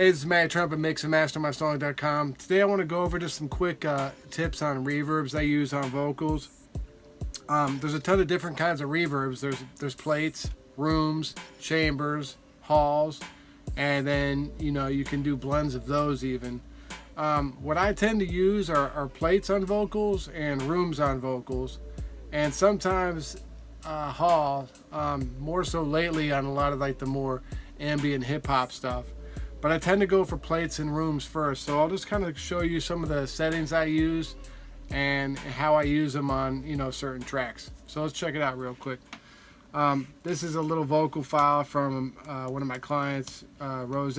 Hey, this is Matty Trumpet, mix and master mysong.com. Today I want to go over just some quick tips on reverbs I use on vocals. There's a ton of different kinds of reverbs. There's plates, rooms, chambers, halls, and then you can do blends of those even. What I tend to use are plates on vocals and rooms on vocals, and sometimes hall, more so lately on a lot of like the more ambient hip hop stuff. But I tend to go for plates and rooms first. So I'll just kind of show you some of the settings I use and how I use them on certain tracks. So let's check it out real quick. This is a little vocal file from one of my clients, Rose.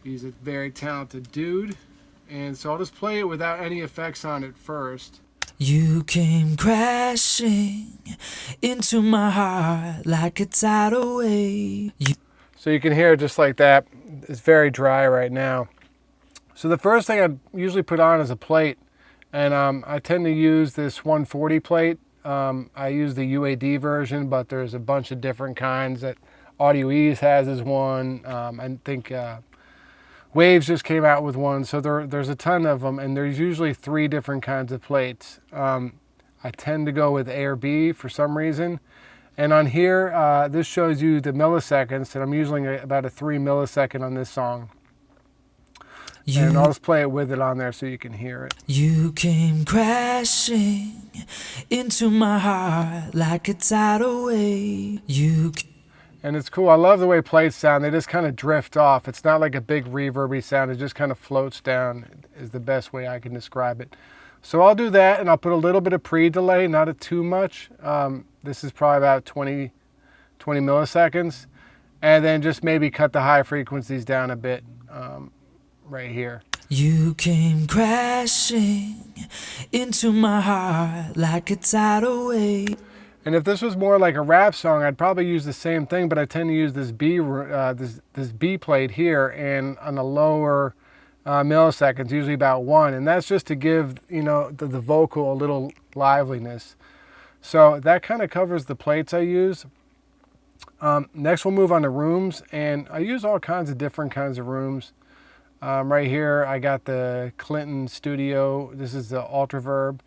He's a very talented dude. And so I'll just play it without any effects on it first. You came crashing into my heart like a tidal wave. So you can hear it just like that. It's very dry right now. So the first thing I usually put on is a plate. And I tend to use this 140 plate. I use the UAD version, but there's a bunch of different kinds that Audio Ease has as one. I think Waves just came out with one. So there's a ton of them, and there's usually 3 different kinds of plates. I tend to go with A or B for some reason. And on here, this shows you the milliseconds, and I'm using about a 3 millisecond on this song. And I'll just play it with it on there so you can hear it. You came crashing into my heart like a tidal wave. And it's cool. I love the way plates sound. They just kind of drift off. It's not like a big reverby sound. It just kind of floats down is the best way I can describe it. So I'll do that, and I'll put a little bit of pre-delay, not too much. This is probably about 20 milliseconds. And then just maybe cut the high frequencies down a bit right here. You came crashing into my heart like a tidal wave. And if this was more like a rap song, I'd probably use the same thing, but I tend to use this this B plate here and on the lower milliseconds, usually about 1, and that's just to give the vocal a little liveliness. So that kind of covers the plates I use. Next we'll move on to rooms, and I use all kinds of different kinds of rooms. Right here I got the Clinton Studio. This is the Reverb,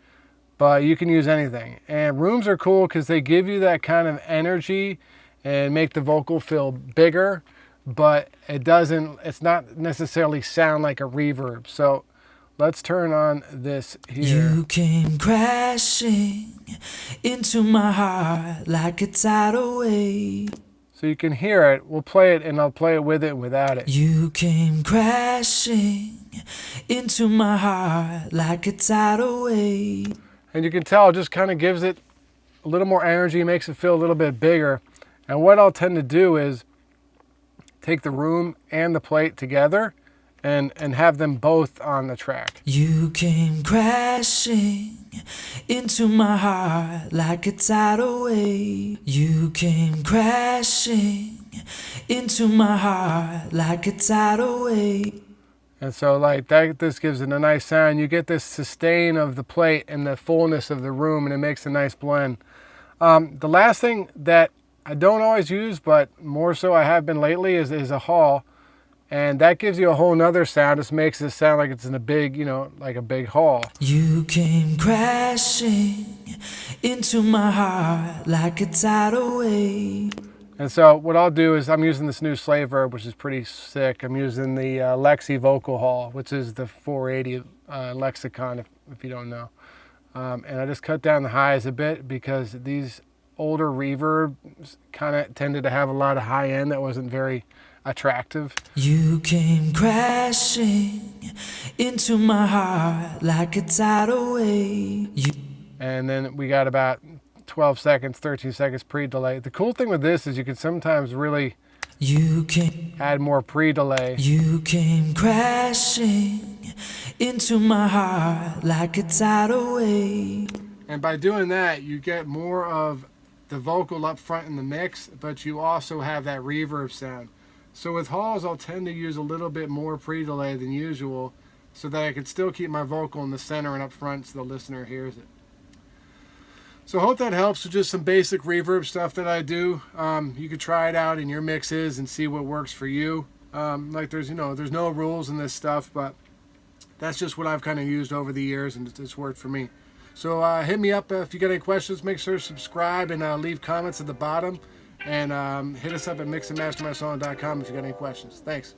but you can use anything. And rooms are cool because they give you that kind of energy and make the vocal feel bigger, but it's not necessarily sound like a reverb. So let's turn on this here. You came crashing into my heart like a tidal wave. So you can hear it. We'll play it, and I'll play it with it and without it. You came crashing into my heart like a tidal wave. And you can tell it just kind of gives it a little more energy, makes it feel a little bit bigger. And what I'll tend to do is take the room and the plate together and have them both on the track. You came crashing into my heart like a tidal wave. You came crashing into my heart like a tidal wave. And so like that, this gives it a nice sound. You get this sustain of the plate and the fullness of the room, and it makes a nice blend. The last thing that I don't always use, but more so I have been lately, is a hall. And that gives you a whole nother sound. Just makes it sound like it's in a big, like a big hall. You came crashing into my heart like a tidal wave. And so what I'll do is I'm using this new Reverb, which is pretty sick. I'm using the Lexi Vocal Hall, which is the 480 lexicon, if you don't know. And I just cut down the highs a bit because these older reverbs kind of tended to have a lot of high end that wasn't very attractive. You came crashing into my heart like a tidal wave. And then we got about 12 seconds, 13 seconds pre-delay. The cool thing with this is you can sometimes really add more pre-delay. You came crashing into my heart like a tidal wave. And by doing that, you get more of the vocal up front in the mix, but you also have that reverb sound. So with halls, I'll tend to use a little bit more pre-delay than usual so that I can still keep my vocal in the center and up front so the listener hears it. So I hope that helps with just some basic reverb stuff that I do. You could try it out in your mixes and see what works for you. Like there's no rules in this stuff, but that's just what I've kind of used over the years, and it's worked for me. So hit me up if you got any questions. Make sure to subscribe and leave comments at the bottom. And hit us up at mixandmastermysong.com if you got any questions. Thanks.